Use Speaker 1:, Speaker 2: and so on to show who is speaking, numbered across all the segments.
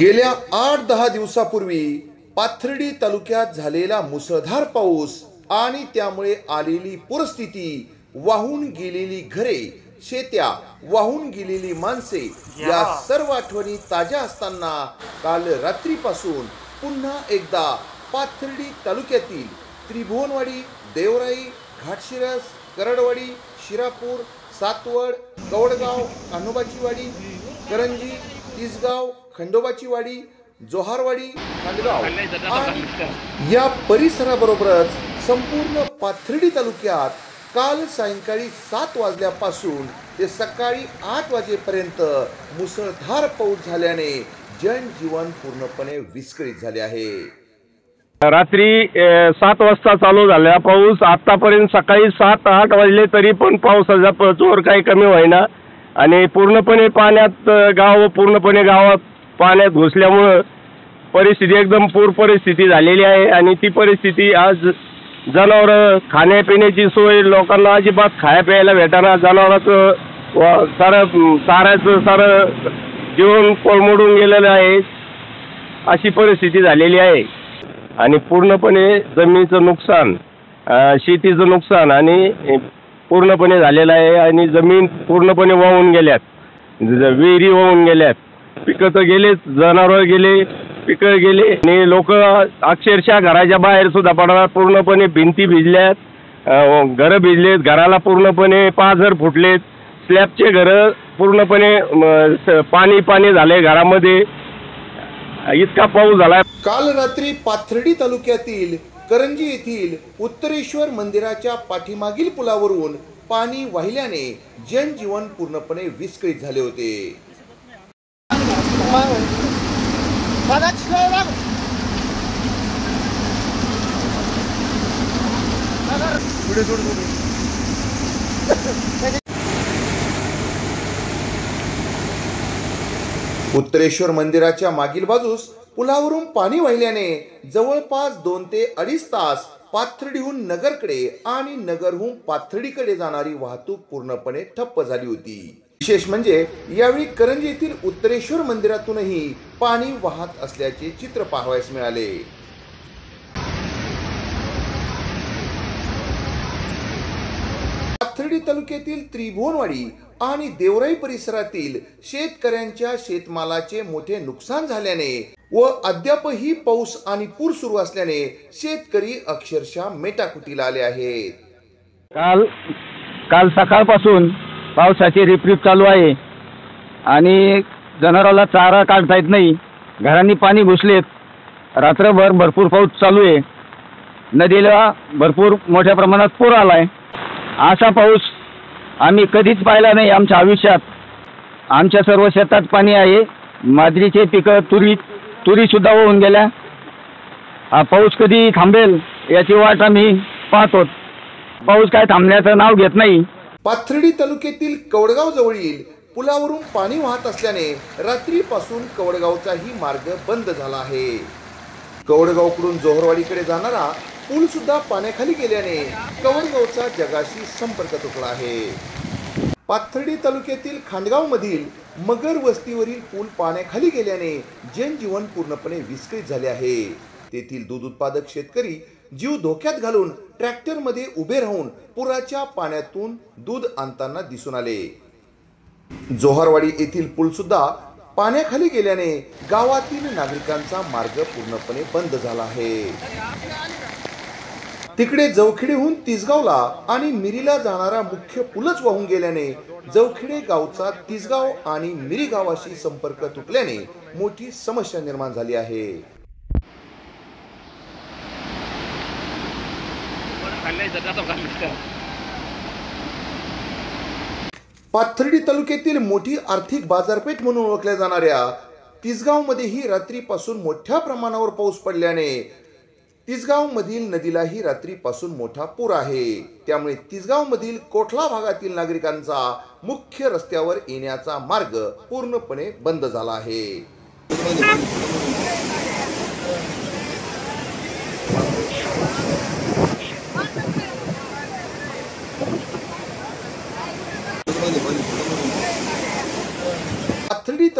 Speaker 1: गेल्या 8-10 दिवसापूर्वी पाथर्डी तालुक्यात झालेला मुसळधार पाऊस आणि त्यामुळे आलेली पूरस्थिती, वाहून गेलेली घरे, शेत्या, वाहून गेलेली माणसे या सर्व आठवणी ताज्या असताना काल रात्रीपासून पुन्हा एकदा पाथर्डी तालुक्यातील त्रिभुवनवाडी, देवराई, घाटशिरस, करडवाडी, शिरापूर, सातवड, कवडगाव, कान्होबाची वाडी, करंजी, तिसगाव, खंडोबाची वाडी, जोहारवाडी, खांडगाव आणि या परिसराबरोबरच संपूर्ण पाथर्डी तालुक्यात काल सायंकाळी 7 वाजल्यापासून ते सकाळी 8 वाजेपर्यंत मुसळधार पाऊस झाल्याने जनजीवन पूर्णपणे विस्कळीत झाले आहे।
Speaker 2: रात्री 7 वाजता चालू झाला पाऊस, आतापर्यंत सकाळी 7-8 वाजले तरी पण पावसाचा जोर काही कमी होईना आणि पूर्णपणे पाण्यात पूर्णपणे गावात पाण्यात घुसल्यामुळे परिस्थिती एकदम पूर परिस्थिती झालेली आहे आणि ती परिस्थिती आज जनावर खाण्यापिण्याची सोय लोकांना अजिबात खाया प्यायला भेटणार, जनावरांचं चाऱ्याचं सारं जीवन कोलमडून गेलेलं आहे, अशी परिस्थिती झालेली आहे आणि पूर्णपणे जमिनीचं नुकसान, शेतीचं नुकसान आणि पूर्णपणे झालेलं आहे आणि जमीन पूर्णपणे वाहून गेल्यात, विहिरी वाहून गेल्यात, पिकं तर गेलेच, जनावर गेले, पिकं गेले आणि लोक अक्षरशः घराच्या बाहेर सुद्धा पडणार, पूर्णपणे भिंती भिजल्यात, घरं भिजलेत, घराला पूर्णपणे पाझर फुटलेत, स्लॅबचे घरं पूर्णपणे पाणी झाले घरामध्ये, इतका पाऊस झाला।
Speaker 1: काल रात्री पाथर्डी तालुक्यातील करंजी येथील उत्तरेश्वर मंदिराच्या पाठीमागील पुलावरून पाणी वाहिल्याने जनजीवन पूर्णपणे विस्कळीत झाले होते। उत्तरेश्वर मंदिराच्या मागील बाजूस पुलावरून पाणी वाहिल्याने जवळपास 2 ते 2.5 तास पाथर्डीहून नगरकडे आणि नगरहून पाथर्डीकडे जाणारी वाहतूक पूर्णपणे ठप्प झाली होती। विशेष म्हणजे यावेळी करंजी येथील उत्तरेश्वर मंदिरातूनही पाणी वाहत असल्याचे चित्र पाहावयास मिळाले। पाथर्डी तालुक्यातील त्रिभुवनवाडी आणि देवराई परिसरातील शेतकऱ्यांच्या शेतमालाचे मोठे नुकसान झाल्याने व अद्यापही पाऊस आणि पूर सुरू असल्याने शेतकरी अक्षरशः मेटाकुटीला आले आहेत।
Speaker 3: काल सकाळपासून पावसाची रिपरिप चालू आहे आणि जनावराला चारा काढता येत नाही, घरांनी पाणी घुसलेत, रात्रभर भरपूर पाऊस चालू आहे, नदीला भरपूर मोठ्या प्रमाणात पूर आलाय। असा पाऊस आम्ही कधीच पाहिला नाही आमच्या आयुष्यात। आमच्या सर्व शेतात पाणी आहे, माजरीचे पिकं, तुरी सुद्धा वाहून गेल्या। हा पाऊस कधी थांबेल याची वाट आम्ही पाहतो, पाऊस काय थांबण्याचं नाव घेत नाही।
Speaker 1: पाथर्डी तालुक्यातील कवडगाव जवळील पुलावरून पाणी वाहत असल्याने रात्रीपासून कवडगावचाही मार्ग बंद झाला आहे। कवडगावकडून जोहरवाडीकडे जाणारा पूल सुद्धा पाण्याखाली गेल्याने कवडगावचा जगाशी संपर्क तुटला आहे। पाथर्डी तालुक्यातील खांडगाव मधील मगर वस्तीवरील पूल पाण्याखाली गेल्याने जनजीवन पूर्णपणे विस्कळीत झाले आहे। तेथील दूध उत्पादक शेतकरी जीव धोक्यात घालून ट्रॅक्टर मध्ये उभे राहून पुराच्या पाण्यातून दूध आणताना दिसून आले। जोहारवाडी येथील पूल सुद्धा पाण्याखाली गेल्याने गावातील नागरिकांचा मार्ग पूर्णपणे बंद झाला आहे। तिकडे जवखेडेहून तिसगावला आणि मिरीला जाणारा मुख्य पूलच वाहून गेल्याने जवखेडे गावचा तिसगाव आणि मिरी गावाशी संपर्क तुटल्याने मोठी समस्या निर्माण झाली आहे। पाथर्डी तालुक्यातील मोठी आर्थिक बाजारपेठ म्हणून ओळखल्या जाणाऱ्या तिसगाव मध्येही रात्रीपासून मोठ्या प्रमाणावर पाऊस पडल्याने तिसगाव मधील नदीलाही रात्रीपासून मोठा पूर आहे। त्यामुळे तिसगाव मधील कोठला भागातील नागरिकांचा मुख्य रस्त्यावर येण्याचा मार्ग पूर्णपणे बंद झाला आहे।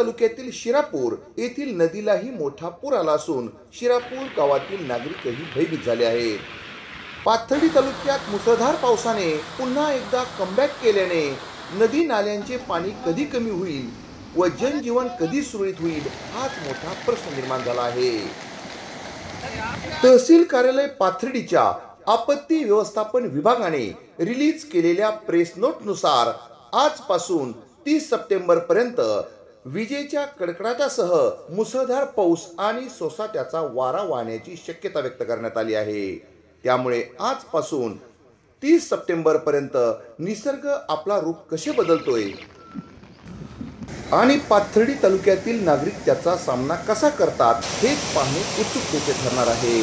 Speaker 1: तालुक्यातील शिरापूर येथील नदीलाही मोठा पूर आला असून शिरापूर गावातील नागरिकही भयभीत झाले आहेत. पाथर्डी तालुक्यात मुसळधार पावसाने पुन्हा एकदा कमबॅक केल्याने नदी नाल्यांचे पाणी कधी कमी होईल व जनजीवन कधी सुरळीत होईल हाच मोठा प्रश्न निर्माण झाला आहे. तहसील कार्यालय पाथर्डीच्या आपत्ती व्यवस्थापन विभागाने रिलीज केलेल्या प्रेस नोट नुसार आजपासून 30 सप्टेंबर पर्यंत विजेच्या कडकडाटासह मुसळधार पाऊस आणि सोसाट्याचा वारा वाहण्याची शक्यता व्यक्त करण्यात आली आहे. त्यामुळे आजपासून 30 सप्टेंबर पर्यंत निसर्ग आपला रूप कसे बदलतोय आणि पाथर्डी तालुक्यातील नागरिक त्याचा सामना कसा करतात हेच पाहणे उत्सुकतेचे ठरणार आहे.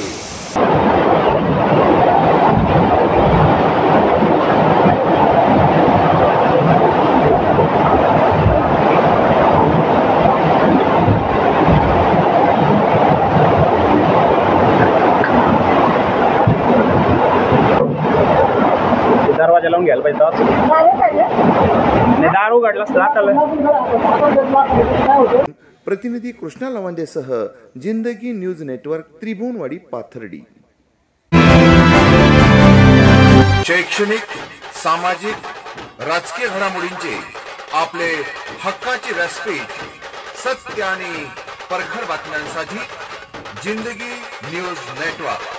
Speaker 3: दरवाजा लावून घ्यायला पाहिजे. दार उघडला
Speaker 1: प्रतिनिधी कृष्णा लवांदेसह जिंदगी न्यूज नेटवर्क, त्रिभुवनवाडी, पाथर्डी. शैक्षणिक, सामाजिक, राजकीय घडामोडींचे आपले हक्काचे व्यासपीठ, सत्य आणि परखड बातम्यांसाठी जिंदगी न्यूज नेटवर्क.